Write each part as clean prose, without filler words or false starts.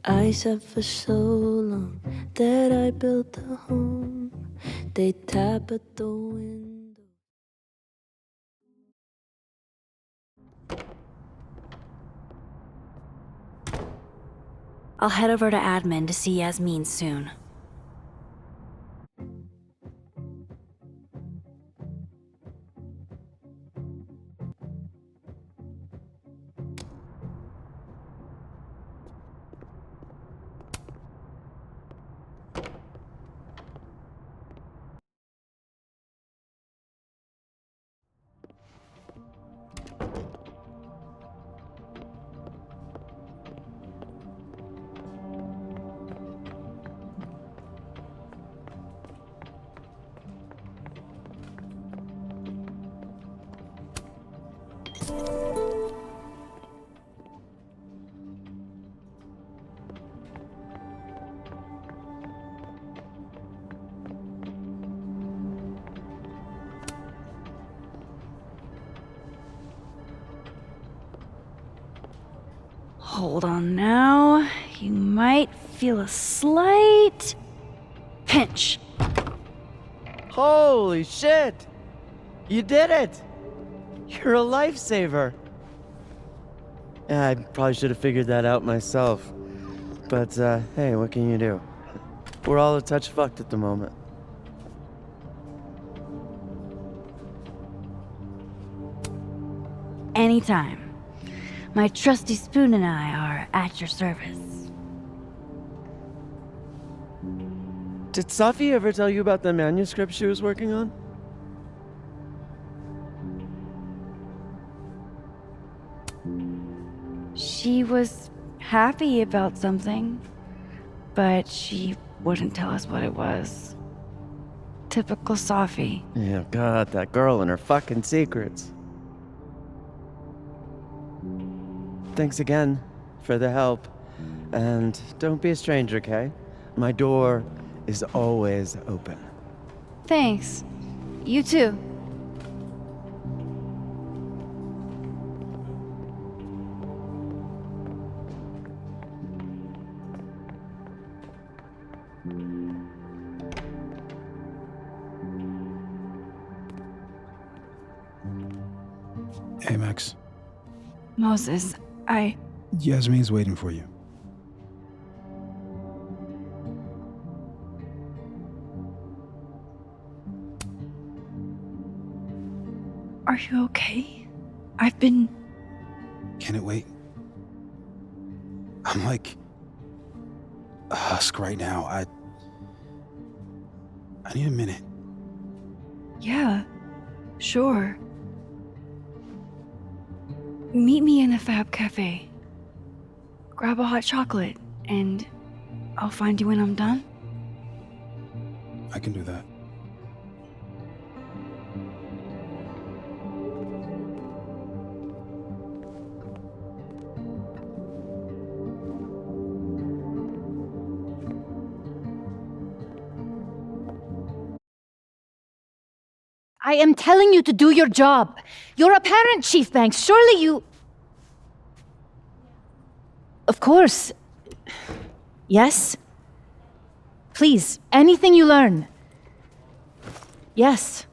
I sat for so long that I built a home. They tap at the window. I'll head over to admin to see Yasmin soon. Hold on now. You might feel a slight pinch. Holy shit! You did it! You're a lifesaver! Yeah, I probably should have figured that out myself. But, hey, what can you do? We're all a touch fucked at the moment. Anytime. My trusty spoon and I are at your service. Did Safi ever tell you about the manuscript she was working on? She was happy about something, but she wouldn't tell us what it was. Typical Safi. Yeah, God, that girl and her fucking secrets. Thanks again for the help. And don't be a stranger, okay? My door is always open. Thanks. You too. Hey, Max. Moses, Yasmin's waiting for you. Are you okay? I've been... Can it wait? I'm like a husk right now. I need a minute. Yeah, sure. Meet me in the Fab Cafe. Grab a hot chocolate, and I'll find you when I'm done. I can do that. I am telling you to do your job. You're a parent, Chief Banks. Surely you... Of course. Yes? Please, anything you learn. Yes.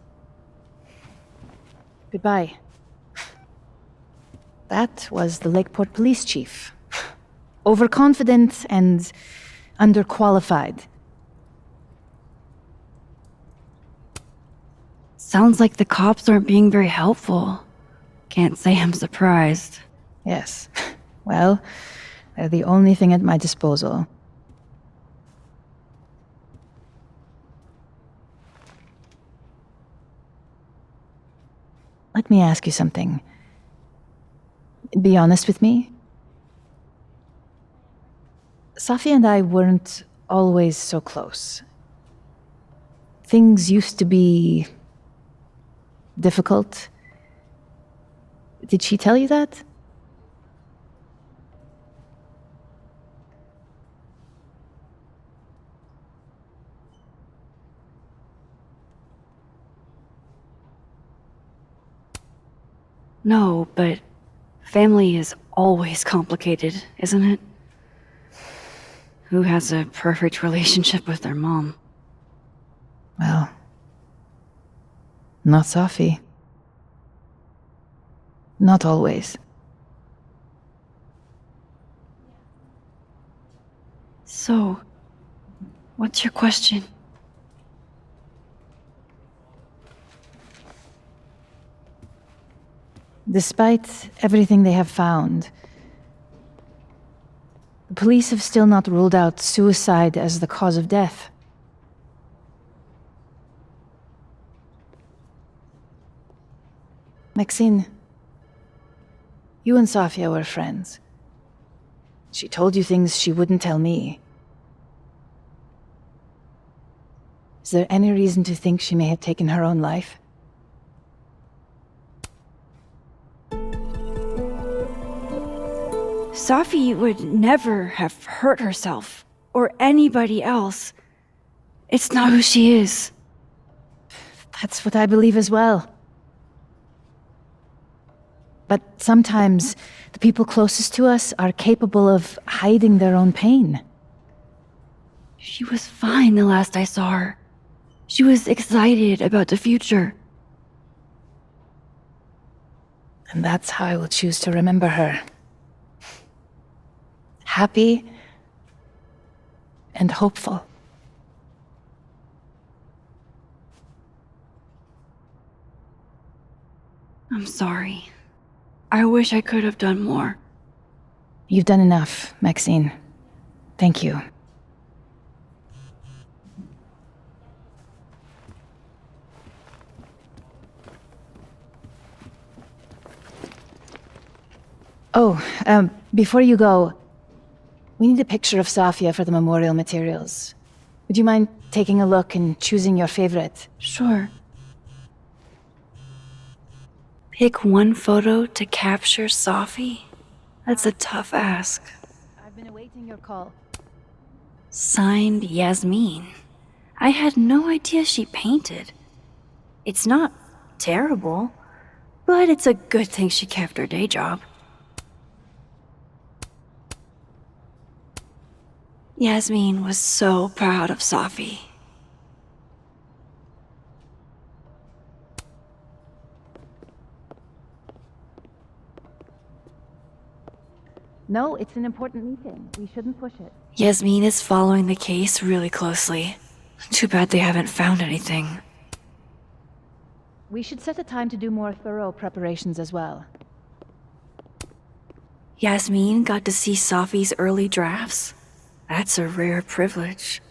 Goodbye. That was the Lakeport Police Chief. Overconfident and underqualified. Sounds like the cops aren't being very helpful. Can't say I'm surprised. Yes. Well, they're the only thing at my disposal. Let me ask you something. Be honest with me. Safi and I weren't always so close. Things used to be difficult. Did she tell you that? No, but family is always complicated, isn't it? who has a perfect relationship with their mom. Well, not Safi. Not always. So, what's your question? Despite everything they have found, the police have still not ruled out suicide as the cause of death. Maxine, you and Safia were friends. She told you things she wouldn't tell me. Is there any reason to think she may have taken her own life? Safi would never have hurt herself, or anybody else. It's not who she is. That's what I believe as well. But sometimes the people closest to us are capable of hiding their own pain. She was fine the last I saw her. She was excited about the future. And that's how I will choose to remember her. Happy and hopeful. I'm sorry. I wish I could have done more. You've done enough, Maxine. Thank you. Oh, before you go, we need a picture of Safia for the memorial materials. Would you mind taking a look and choosing your favorite? Sure. Pick one photo to capture Safi? That's a tough ask. I've been awaiting your call. Signed, Yasmin. I had no idea she painted. It's not terrible, but it's a good thing she kept her day job. Yasmin was so proud of Safi. No, it's an important meeting. We shouldn't push it. Yasmin is following the case really closely. Too bad they haven't found anything. We should set a time to do more thorough preparations as well. Yasmin got to see Safi's early drafts. That's a rare privilege.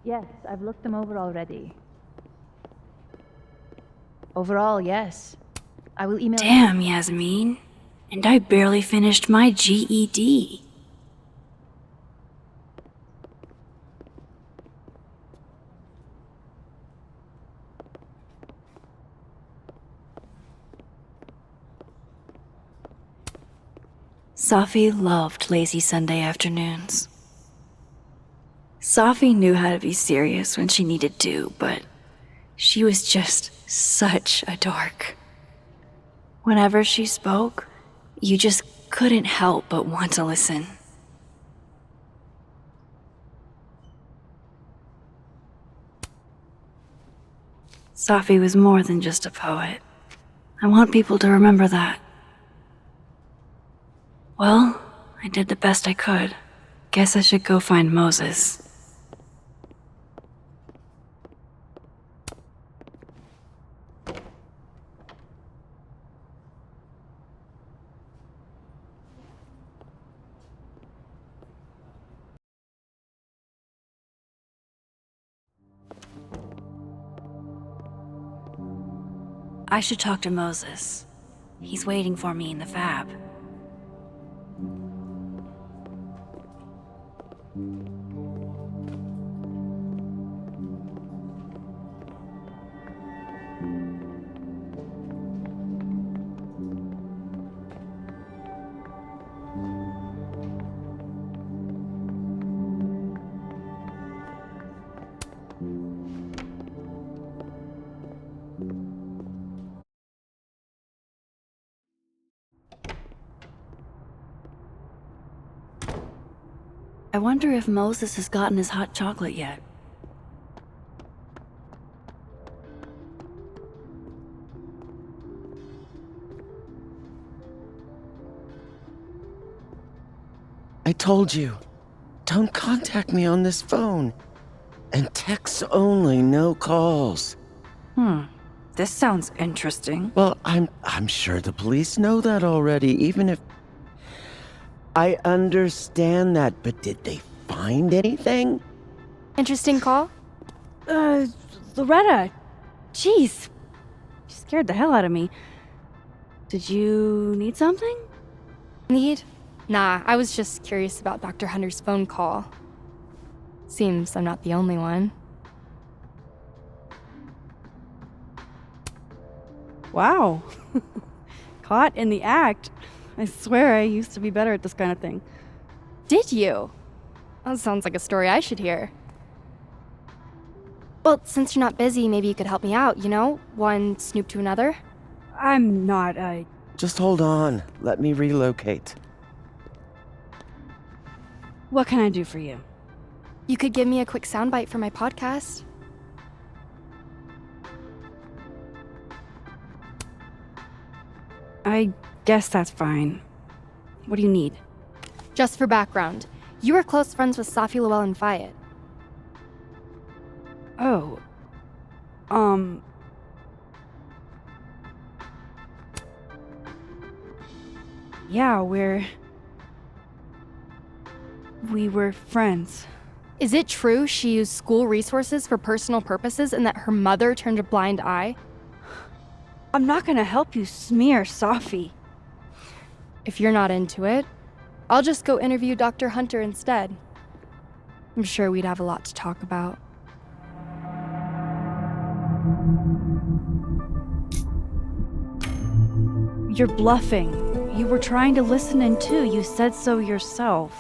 Yes, I've looked them over already. Overall, yes. I will email. Damn, Yasmin. And I barely finished my GED. Safi loved lazy Sunday afternoons. Safi knew how to be serious when she needed to, but she was just such a dork. Whenever she spoke, you just couldn't help but want to listen. Safi was more than just a poet. I want people to remember that. Well, I did the best I could. Guess I should go find Moses. I should talk to Moses. He's waiting for me in the fab. I wonder if Moses has gotten his hot chocolate yet. I told you, don't contact me on this phone. And texts only, no calls. This sounds interesting. Well, I'm sure the police know that already, even if... I understand that, but did they find anything? Interesting call? Loretta. Jeez. You scared the hell out of me. Did you need something? Need? Nah, I was just curious about Dr. Hunter's phone call. Seems I'm not the only one. Wow. Caught in the act. I swear I used to be better at this kind of thing. Did you? That sounds like a story I should hear. Well, since you're not busy, maybe you could help me out, you know? One snoop to another. I'm not, Just hold on. Let me relocate. What can I do for you? You could give me a quick soundbite for my podcast. I guess that's fine. What do you need? Just for background, you were close friends with Safi Llewellyn and Fayed. Oh. Yeah, we were friends. Is it true she used school resources for personal purposes and that her mother turned a blind eye? I'm not gonna help you smear Safi. If you're not into it, I'll just go interview Dr. Hunter instead. I'm sure we'd have a lot to talk about. You're bluffing. You were trying to listen in too. You said so yourself.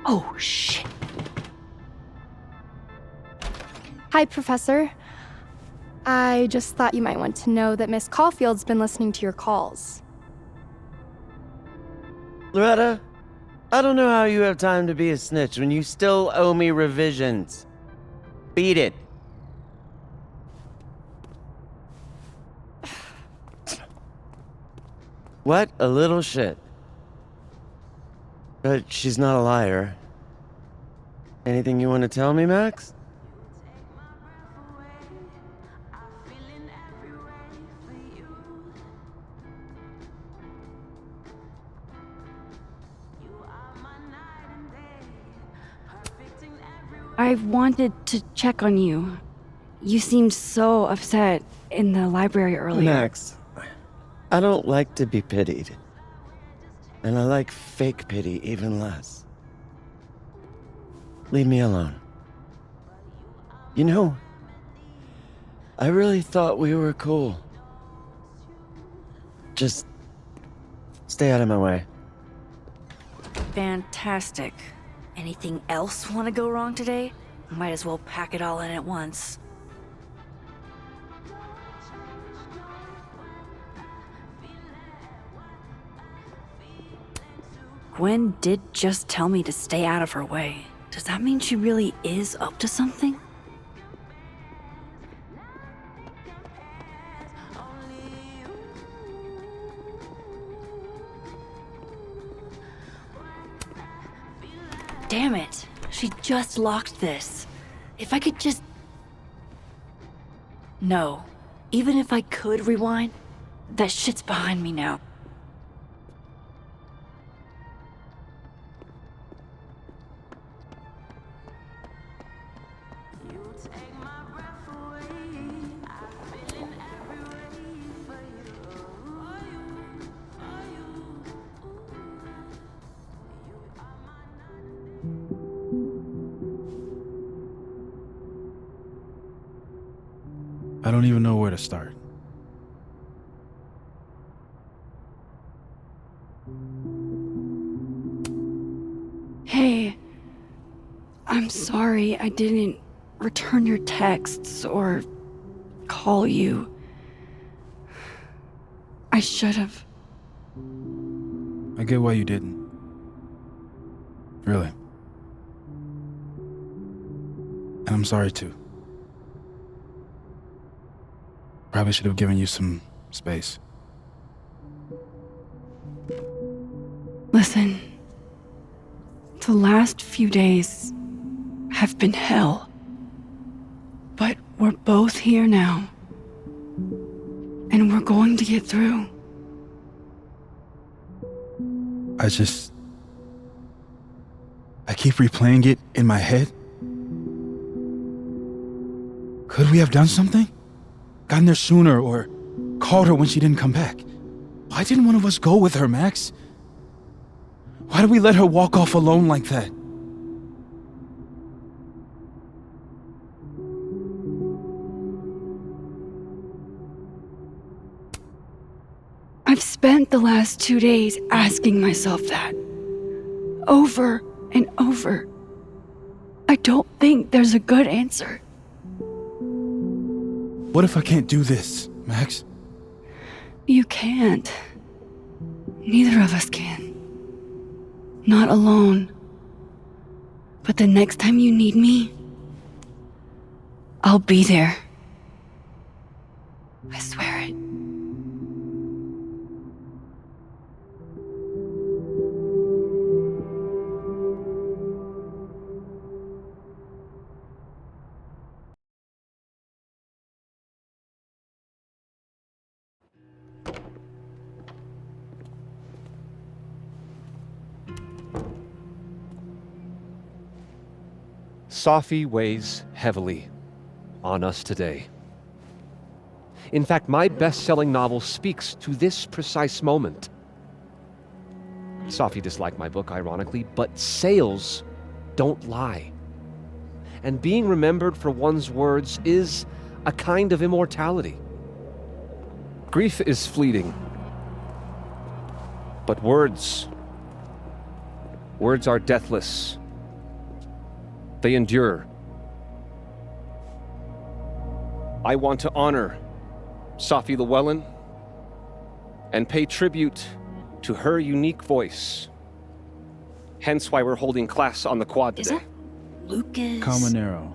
Oh, shit. Hi, Professor. I just thought you might want to know that Miss Caulfield's been listening to your calls. Loretta, I don't know how you have time to be a snitch when you still owe me revisions. Beat it. What a little shit. But she's not a liar. Anything you want to tell me, Max? I wanted to check on you. You seemed so upset in the library earlier. Max, I don't like to be pitied. And I like fake pity even less. Leave me alone. You know, I really thought we were cool. Just stay out of my way. Fantastic. Anything else want to go wrong today? Might as well pack it all in at once. Gwen did just tell me to stay out of her way. Does that mean she really is up to something? Damn it. She just locked this. If I could just... No. Even if I could rewind, that shit's behind me now. I don't even know where to start. Hey, I'm sorry I didn't return your texts or call you. I should have. I get why you didn't. Really. And I'm sorry too. Probably should have given you some space. Listen, the last few days have been hell. But we're both here now. And we're going to get through. I keep replaying it in my head. Could we have done something? Gotten there sooner or called her when she didn't come back? Why didn't one of us go with her, Max? Why did we let her walk off alone like that? I've spent the last 2 days asking myself that. Over and over. I don't think there's a good answer. What if I can't do this, Max? You can't. Neither of us can. Not alone. But the next time you need me, I'll be there. I swear it. Safi weighs heavily on us today. In fact, my best-selling novel speaks to this precise moment. Safi disliked my book, ironically, but sales don't lie. And being remembered for one's words is a kind of immortality. Grief is fleeting, but words are deathless. They endure. I want to honor Safi Llewellyn and pay tribute to her unique voice. Hence why we're holding class on the quad today. Lucas. Caminero,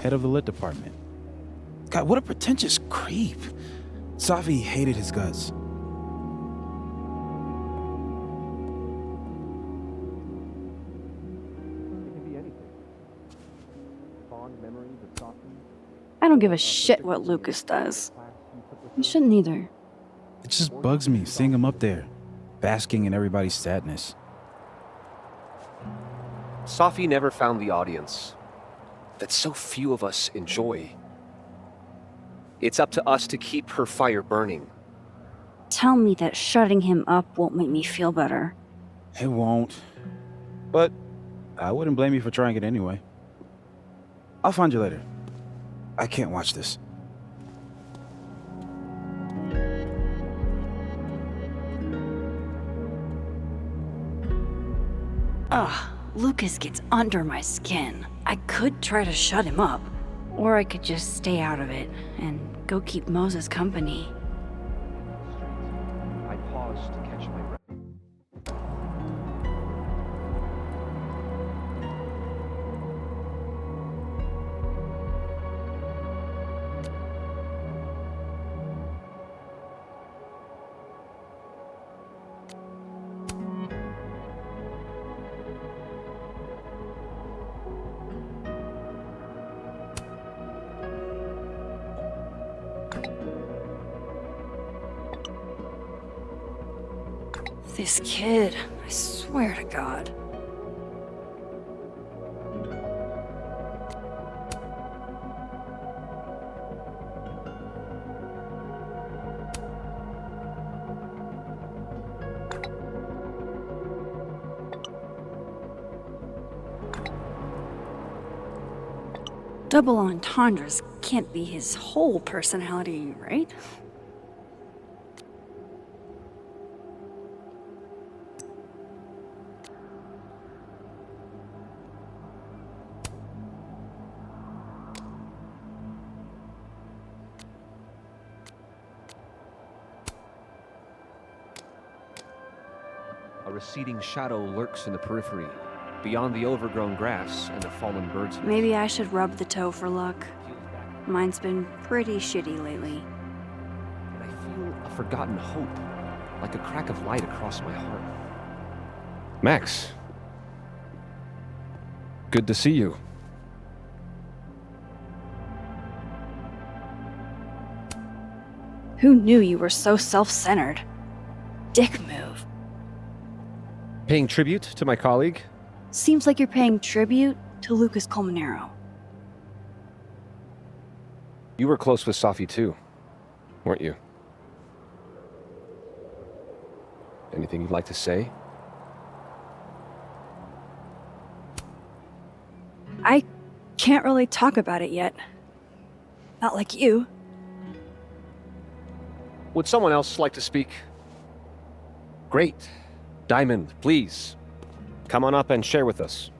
head of the lit department. God, what a pretentious creep. Safi hated his guts. I don't give a shit what Lucas does. You shouldn't either. It just bugs me seeing him up there, basking in everybody's sadness. Safi never found the audience that so few of us enjoy. It's up to us to keep her fire burning. Tell me that shutting him up won't make me feel better. It won't. But I wouldn't blame you for trying it anyway. I'll find you later. I can't watch this. Ugh, Lucas gets under my skin. I could try to shut him up, or I could just stay out of it and go keep Moses company. I paused to catch my breath. This kid, I swear to God. double entendres can't be his whole personality, right? A receding shadow lurks in the periphery, beyond the overgrown grass and the fallen birds. Maybe I should rub the toe for luck. Mine's been pretty shitty lately. And I feel a forgotten hope, like a crack of light across my heart. Max. Good to see you. Who knew you were so self-centered? Dick move. Paying tribute to my colleague? Seems like you're paying tribute to Lucas Colmenero. You were close with Safi too, weren't you? Anything you'd like to say? I can't really talk about it yet. Not like you. Would someone else like to speak? Great. Diamond, please. Come on up and share with us.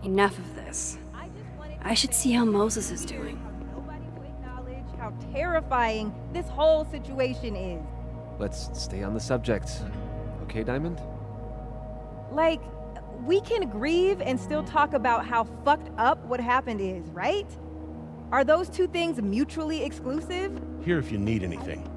Enough of this. I should see how Moses is doing. Nobody will acknowledge how terrifying this whole situation is. Let's stay on the subject. Okay, Diamond? Like, we can grieve and still talk about how fucked up what happened is, right? Are those two things mutually exclusive? Here if you need anything.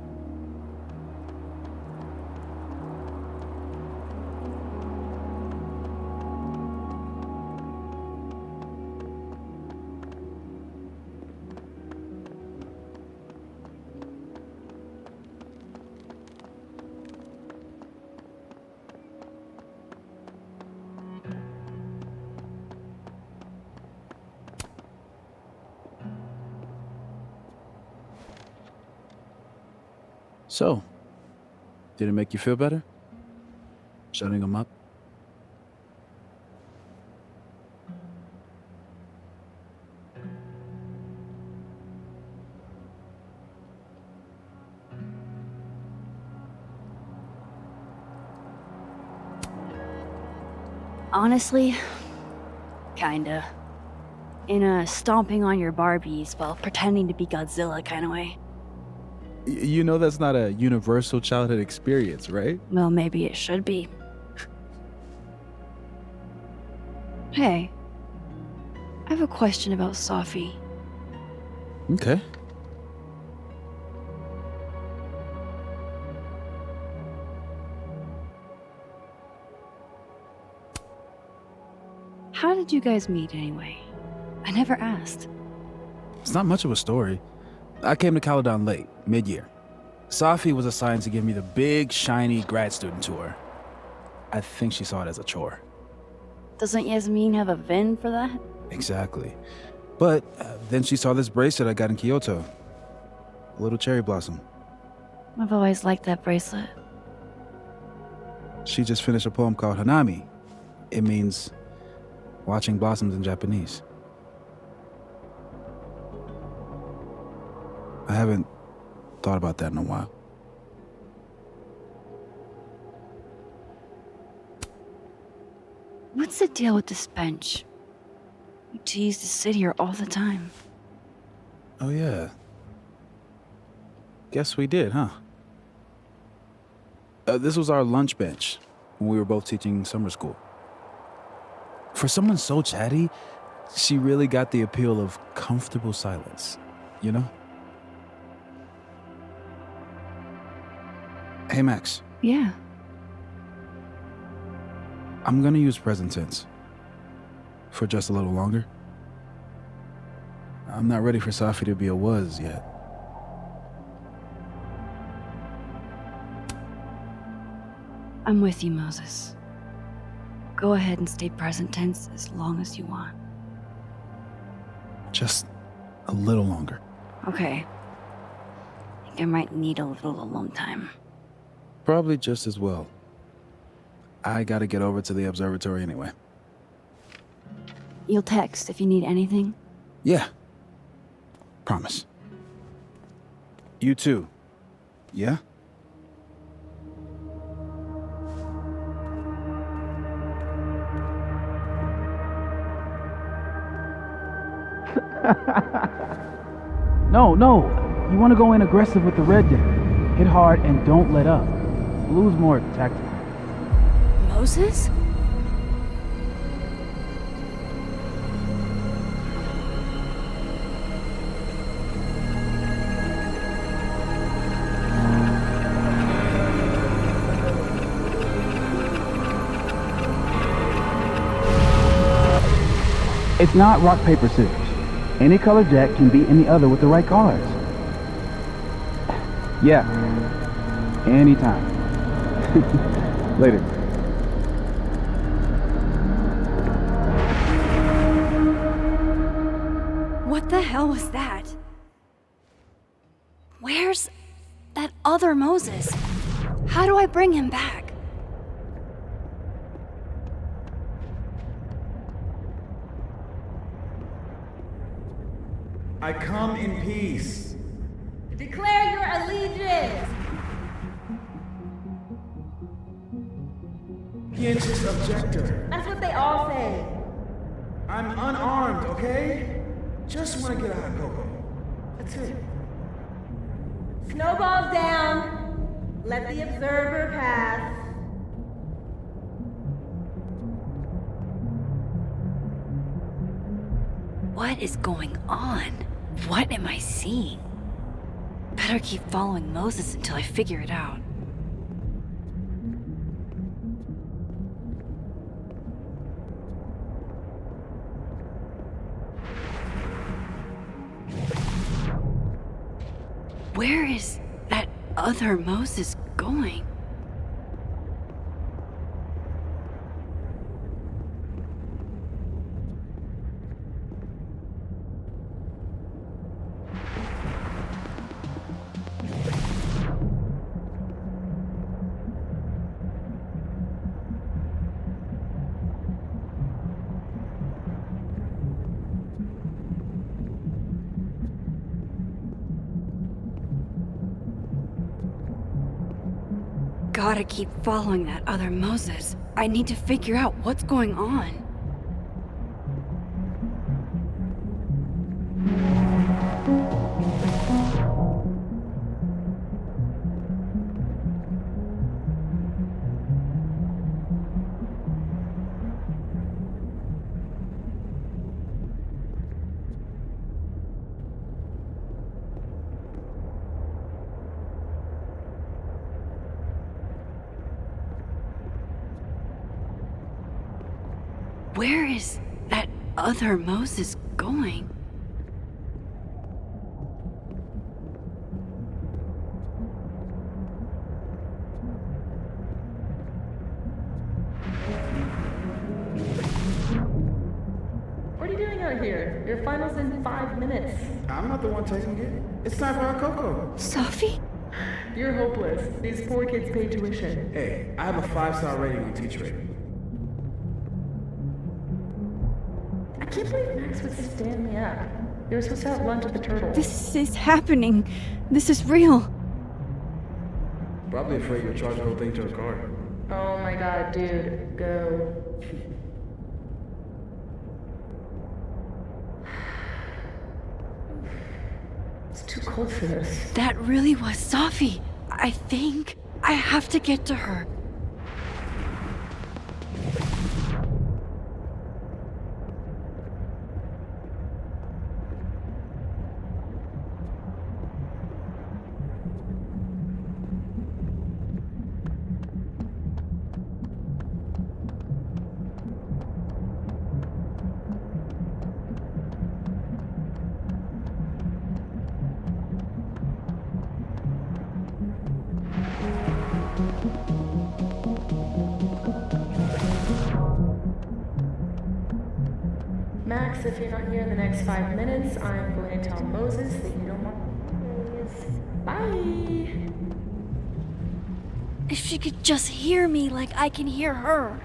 So, did it make you feel better? Shutting him up? Honestly, kinda. In a stomping on your Barbies while pretending to be Godzilla kind of way. You know that's not a universal childhood experience, right? Well, maybe it should be. Hey, I have a question about Safi. Okay. How did you guys meet anyway? I never asked. It's not much of a story. I came to Caledon late, mid-year. Safi was assigned to give me the big, shiny grad student tour. I think she saw it as a chore. Doesn't Yasmin have a VIN for that? Exactly. But then she saw this bracelet I got in Kyoto. A little cherry blossom. I've always liked that bracelet. She just finished a poem called Hanami. It means watching blossoms in Japanese. I haven't thought about that in a while. What's the deal with this bench? You two used to sit here all the time. Oh yeah. Guess we did, huh? This was our lunch bench when we were both teaching summer school. For someone so chatty, she really got the appeal of comfortable silence, you know? Hey, Max. Yeah. I'm gonna use present tense. For just a little longer. I'm not ready for Safi to be a was yet. I'm with you, Moses. Go ahead and stay present tense as long as you want. Just a little longer. Okay. I think I might need a little alone time. Probably just as well. I gotta get over to the observatory anyway. You'll text if you need anything. Yeah. Promise. You too. Yeah? No. You want to go in aggressive with the red deck. Hit hard and don't let up. Blue's more tactical. Moses? It's not rock, paper, scissors. Any color jack can beat any other with the right cards. Yeah. Anytime. Later. What the hell was that? Where's that other Moses? How do I bring him back? I come in peace. Declare your allegiance. Conscious objector. That's what they all say. I'm unarmed, okay? Just want to get a hot cocoa. That's it. Snowballs down. Let the observer pass. What is going on? What am I seeing? Better keep following Moses until I figure it out. Where is that other Moses going? Gotta keep following that other Moses. I need to figure out what's going on. Where is that other Moses going? What are you doing out here? Your final's in 5 minutes. I'm not the one taking it. It's time for our cocoa. Sophie? You're hopeless. These poor kids pay tuition. Hey, I have a 5-star rating on Teacher. I can't believe Max would stand me up. You were supposed to have lunch at the Turtle. This is happening. This is real. Probably afraid you'll charge the whole thing to her car. Oh my god, dude. Go. It's too cold for this. That really was Sophie. I think I have to get to her. Max, if you're not here in the next 5 minutes, I'm going to tell Moses that you don't want to. Bye! If she could just hear me like I can hear her.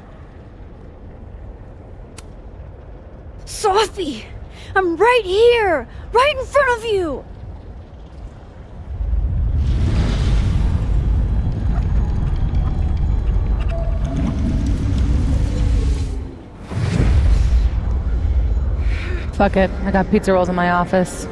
Sophie! I'm right here! Right in front of you! Fuck it. I got pizza rolls in my office.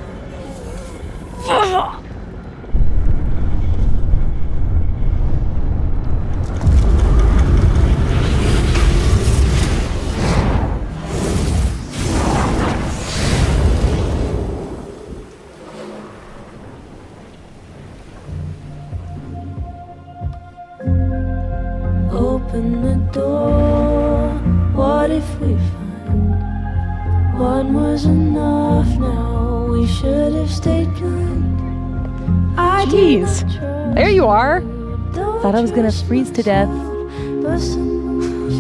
Open the door. What if we find one was enough? Now we should have stayed blind. Jeez. There you are. Thought I was gonna freeze to death. But someone was